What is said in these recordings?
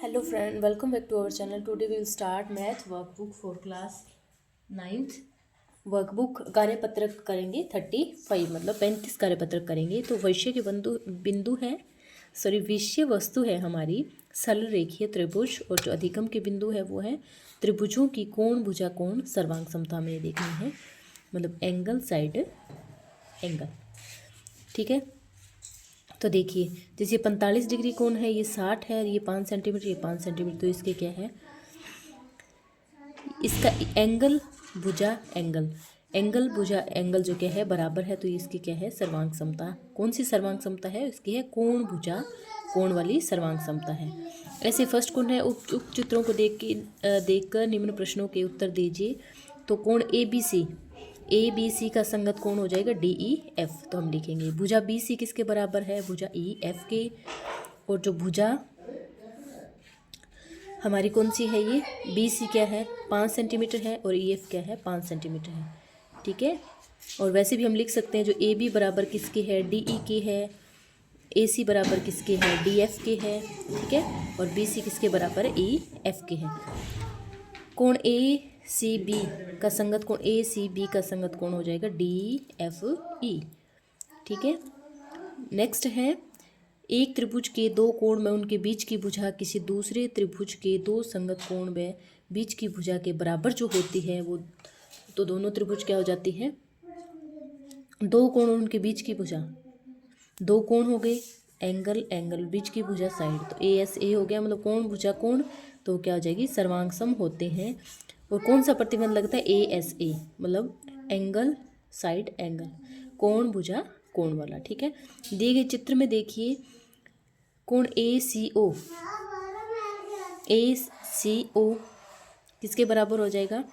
Hello friend, welcome back to our channel. Today we will start math workbook for class 9th. Workbook कार्यपत्रक करेंगे 35 मतलब 35 कार्यपत्रक करेंगे। तो विषय के बिंदु है विषय वस्तु है हमारी सरल रेखीय त्रिभुज, और जो अधिगम के बिंदु है वो है त्रिभुजों की कोण भुजा कोण सर्वांग समता में देखनी है, मतलब एंगल साइड एंगल। ठीक है, तो देखिए जैसे 45 डिग्री कोण है, ये 60 है, ये 5 सेंटीमीटर, ये 5 सेंटीमीटर, तो इसके क्या है, इसका एंगल भुजा एंगल भुजा एंगल जो क्या है बराबर है, तो इसकी क्या है सर्वांग समता। कौन सी सर्वांग समता है, इसकी है कोण भुजा कोण वाली सर्वांग समता है। ऐसे फर्स्ट कोण है, उप चित्रों को देखकर निम्न प्रश्नों के उत्तर दीजिए। तो कोण ए बी सी का संगत कोण हो जाएगा DEF, तो हम लिखेंगे भुजा BC किसके बराबर है, भुजा EF के। और जो भुजा हमारी कौन सी है, ये BC क्या है 5 सेंटीमीटर है, और EF क्या है 5 सेंटीमीटर है। ठीक है, और वैसे भी हम लिख सकते हैं जो AB बराबर किसके है, DE के है, AC बराबर किसके है, DF के है। ठीक है, और BC किसके बराबर है, EF के है। कोण ACB का संगत कोण ACB का संगत कोण हो जाएगा DFE। ठीक है, नेक्स्ट है एक त्रिभुज के दो कोण में उनके बीच की भुजा किसी दूसरे त्रिभुज के दो संगत कोण में बीच की भुजा के बराबर जो होती है वो, तो दोनों त्रिभुज क्या हो जाती है, दो कोण उनके बीच की भुजा, दो कोण हो गए एंगल बीच की भुजा साइड, तो ASA हो गया, मतलब कोण भुजा कोण, तो क्या हो जाएगी सर्वांग सम होते हैं। और कौन सा प्रतिबंध लगता है, ASA मतलब एंगल साइड एंगल, कोण भुजा कोण वाला। ठीक है, दिए गए चित्र में देखिए कोण ACO किसके बराबर हो जाएगा,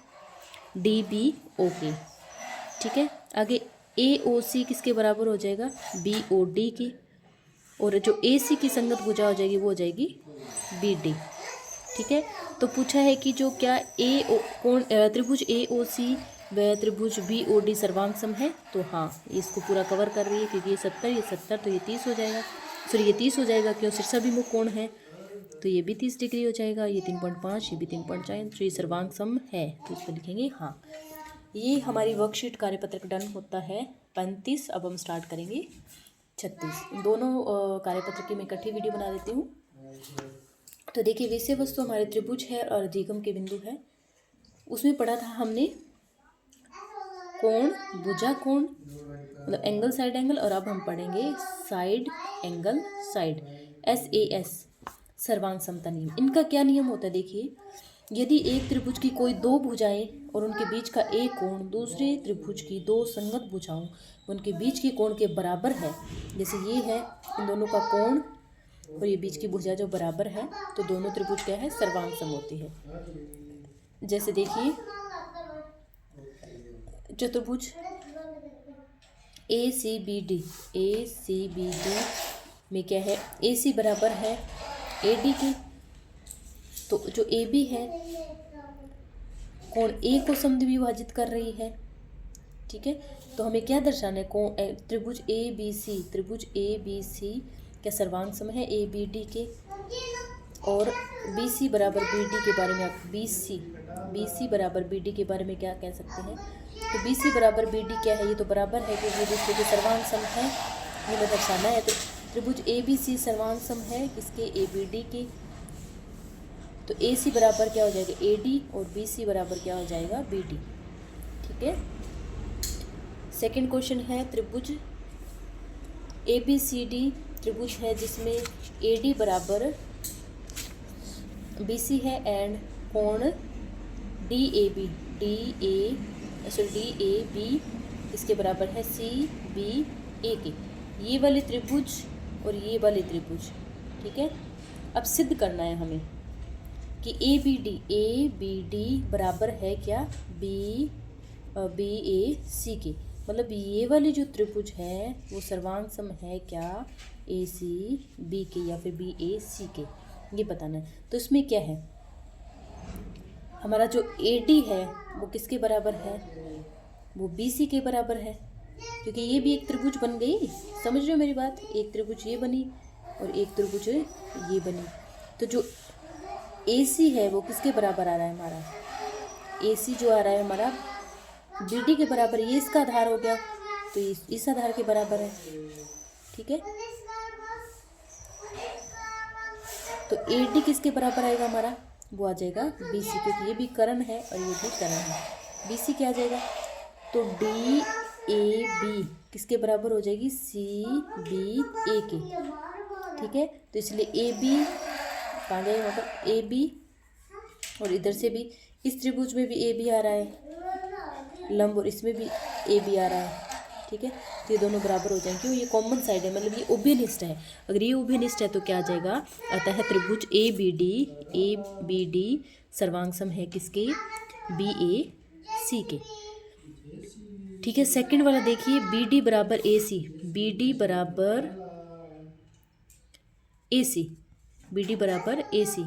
DBO के। ठीक है, आगे AOC किसके बराबर हो जाएगा, BOD के। और जो AC की संगत भुजा हो जाएगी वो हो जाएगी BD। ठीक है, तो पूछा है कि जो क्या कोण त्रिभुज AOC व त्रिभुज BOD सर्वांग सम है, तो हाँ इसको पूरा कवर कर रही है, क्योंकि ये 70 तो ये 30 हो जाएगा, सॉरी ये 30 हो जाएगा, क्यों शीर्षाभिमुख कोण है तो ये भी 30 डिग्री हो जाएगा, ये 3.5, ये भी 3.4, तो ये सर्वांग सम है, तो इस पर लिखेंगे हाँ। ये हमारी वर्कशीट कार्यपत्रक डन होता है 35। अब हम स्टार्ट करेंगे 36। दोनों कार्यपत्र की मैं इकट्ठी वीडियो बना देती हूँ। तो देखिए विषय वस्तु हमारे त्रिभुज है और अधिगम के बिंदु है। उसमें पढ़ा था हमने कोण भुजा कोण मतलब एंगल साइड एंगल, और अब हम पढ़ेंगे साइड एंगल साइड, SAS सर्वांग समता नियम। इनका क्या नियम होता है, देखिए यदि एक त्रिभुज की कोई दो भुजाएं और उनके बीच का एक कोण दूसरे त्रिभुज की दो संगत भुजाओं उनके बीच के कोण के बराबर है, जैसे ये है इन दोनों का कोण और ये बीच की भुजा जो बराबर है, तो दोनों त्रिभुज क्या है सर्वांग सम होती है। जैसे देखिए चतुर्भुज ACBD में क्या है, AC बराबर है AD के, तो जो AB है कोण A को समद्विभाजित कर रही है। ठीक है, तो हमें क्या दर्शाना है, कोण त्रिभुज ABC क्या सर्वांग सम है ABD के, और BC बराबर BD के बारे में आप BC बराबर BD के बारे में क्या कह सकते हैं, तो BC बराबर BD क्या है, ये तो बराबर है क्योंकि दूसरे के सर्वांग सम है, ये हमें दर्शाना है। तो त्रिभुज ABC सर्वांग सम है किसके, ABD के, तो AC बराबर क्या हो जाएगा AD और BC बराबर क्या हो जाएगा BD। ठीक है, सेकंड क्वेश्चन है त्रिभुज ABCD त्रिभुज है जिसमें AD बराबर BC है एंड कोण DAB इसके बराबर है CBA के, ये वाले त्रिभुज और ये वाले त्रिभुज। ठीक है, अब सिद्ध करना है हमें कि ABD बराबर है क्या BAC के, मतलब ये वाली जो त्रिभुज है वो सर्वांग सम है क्या ACB के या फिर BAC के, ये बताना है। तो इसमें क्या है, हमारा जो AD है वो किसके बराबर है, वो BC के बराबर है, क्योंकि ये भी एक त्रिभुज बन गई। समझ रहे हो मेरी बात, एक त्रिभुज ये बनी और एक त्रिभुज ये बनी। तो जो ए सी है वो किसके बराबर आ रहा है हमारा, ए सी जो आ रहा है हमारा बी डी के बराबर, ये इसका आधार हो गया तो इस आधार के बराबर है। ठीक है, तो ए डी किसके बराबर आएगा हमारा, वो आ जाएगा बी सी, क्योंकि ये भी कर्ण है और ये भी कर्ण है। बी सी क्या आ जाएगा, तो डी ए बी किसके बराबर हो जाएगी, सी बी ए के। ठीक है, तो इसलिए ए बी कहाँ जाएगा, मतलब ए बी, और इधर से भी इस त्रिभुज में भी ए बी आ रहा है लंब, और इसमें भी ए बी आ रहा है। ठीक है, तो ये दोनों बराबर हो जाएंगे, क्यों, ये कॉमन साइड है, मतलब ये उभयनिष्ठ है। अगर ये उभयनिष्ठ है तो क्या आ जाएगा, अतः त्रिभुज ए बी डी सर्वांग सम है किसके, बी ए सी के। ठीक है, सेकंड वाला देखिए, बी डी बराबर ए सी, बी डी बराबर ए सी, बी डी बराबर ए सी,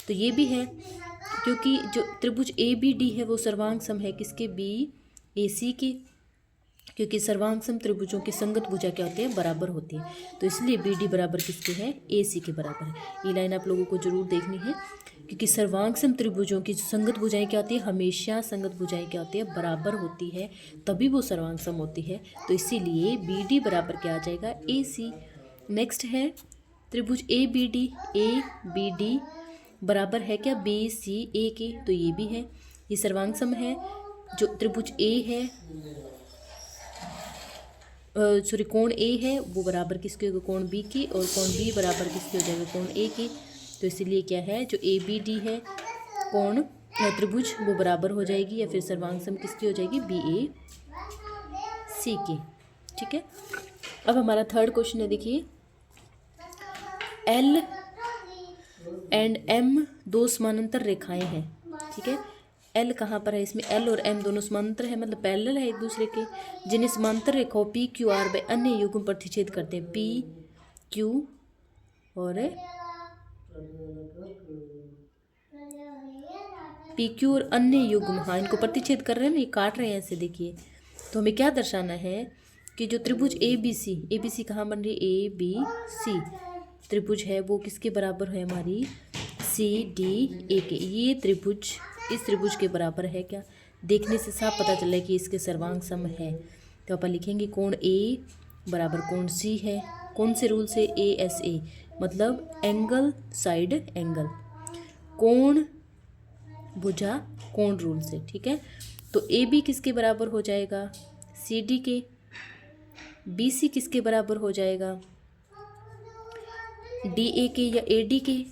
तो ये भी है, क्योंकि जो त्रिभुज ए बी डी है वो सर्वांग सम है किसके, बी ए सी के, क्योंकि सर्वांग सम त्रिभुजों की संगत भुजा क्या होती है, बराबर होती है, तो इसलिए बी डी बराबर किसके है, ए सी के बराबर है। ये लाइन आप लोगों को जरूर देखनी है, क्योंकि सर्वांग सम त्रिभुजों की जो संगत भुजाएं क्या होती है, हमेशा संगत भुजाएं क्या होती है, बराबर होती है, तभी वो सर्वांग सम होती है, तो इसीलिए बी डी बराबर क्या आ जाएगा, ए सी। नेक्स्ट है त्रिभुज ए बी डी बराबर है क्या, बी सी ए के, तो ये भी है, ये सर्वांग सम है। जो त्रिभुज ए है सॉरी कोण ए है वो बराबर किसके होगा, कोण बी की, और कोण बी बराबर किसके हो जाएगा, कोण ए की, तो इसीलिए क्या है, जो ए बी डी है कोण त्रिभुज वो बराबर हो जाएगी, या फिर सर्वांग सम किसकी हो जाएगी, बी ए सी की। ठीक है, अब हमारा थर्ड क्वेश्चन है, देखिए एल एंड एम दो समानांतर रेखाएं हैं। ठीक है, एल कहाँ पर है, इसमें एल और एम दोनों समांतर है, मतलब पैरेलल है एक दूसरे के, जिन्हें समांतर रेखाओं पी क्यू आर व अन्य युग्म प्रतिच्छेद करते हैं, पी क्यू और पी क्यू और अन्य युग्म, हाँ इनको प्रतिच्छेद कर रहे हैं ना, ये काट रहे हैं ऐसे, देखिए, तो हमें क्या दर्शाना है कि जो त्रिभुज ए बी सी कहाँ बन रही है, ए बी सी त्रिभुज है वो किसके बराबर है हमारी, सी डी ए के, ये त्रिभुज इस त्रिभुज के बराबर है क्या, देखने से साफ पता चला है कि इसके सर्वांग सम है, तो अपन लिखेंगे कोण ए बराबर कोण सी है, कौन से रूल से, ए एस ए, मतलब एंगल साइड एंगल, कोण भुजा कोण रूल से। ठीक है, तो ए बी किसके बराबर हो जाएगा, सी डी के, बी सी किसके बराबर हो जाएगा, डी ए के या ए डी के।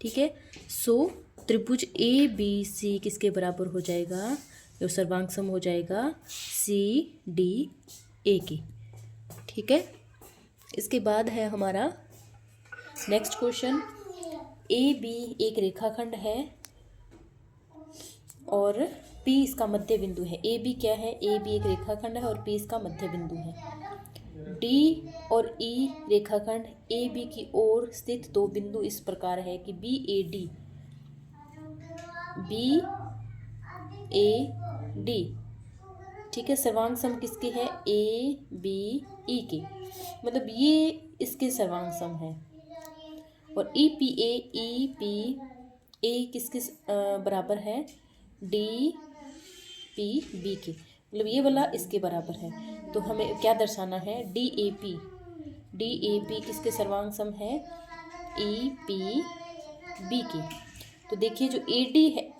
ठीक है, सो त्रिभुज ए बी सी किसके बराबर हो जाएगा, जो सर्वांग सम हो जाएगा सी डी ए की। ठीक है, इसके बाद है हमारा नेक्स्ट क्वेश्चन, ए बी एक रेखाखंड है और पी इसका मध्य बिंदु है। ए बी क्या है, ए बी एक रेखाखंड है और पी इसका मध्य बिंदु है। डी और ई रेखाखंड ए बी की ओर स्थित दो बिंदु इस प्रकार है कि बी ए डी ठीक है, सर्वांग सम किसके है, ए बी ई के, मतलब ये इसके सर्वांग सम है, और ई पी ए किसके बराबर है, डी पी बी के, मतलब ये वाला इसके बराबर है, तो हमें क्या दर्शाना है, डी ए पी किसके सर्वांग सम है, ई पी बी के। तो देखिए जो ए डी है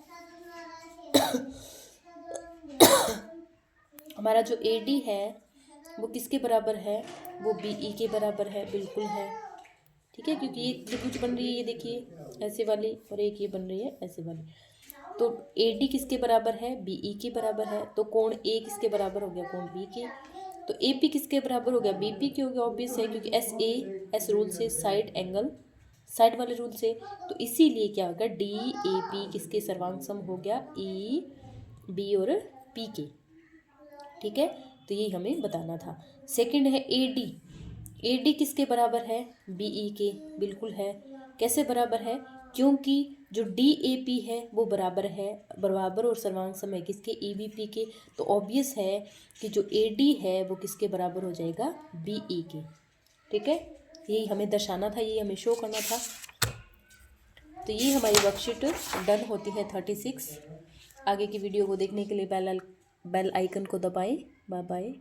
हमारा जो ए डी है वो किसके बराबर है, वो बी ई के बराबर है, बिल्कुल है। ठीक है, क्योंकि ये त्रिभुज बन रही है, ये देखिए ऐसे वाली, और एक ये बन रही है ऐसे वाली, तो ए डी किसके बराबर है, बी ई के बराबर है, तो कोण ए किसके बराबर हो गया, कोण बी के, तो ए पी किसके बराबर हो गया, बी पी के हो गया, ऑब्वियस है, क्योंकि एस रूल से साइड एंगल, साइड वाले रूल से, तो इसीलिए क्या होगा, डी ए पी किसके सर्वांग सम हो गया, ई बी और पी के। ठीक है, तो यही हमें बताना था। सेकंड है ए डी किसके बराबर है, बी ई के, बिल्कुल है। कैसे बराबर है, क्योंकि जो डी ए पी है वो बराबर और सर्वांग सम है किसके, ई बी पी के, तो ऑब्वियस है कि जो ए डी है वो किसके बराबर हो जाएगा, बी ई के। ठीक है, यही हमें दर्शाना था, यही हमें शो करना था। तो ये हमारी वर्कशीट डन होती है 36। आगे की वीडियो को देखने के लिए बेल आइकन को दबाएं। Bye bye.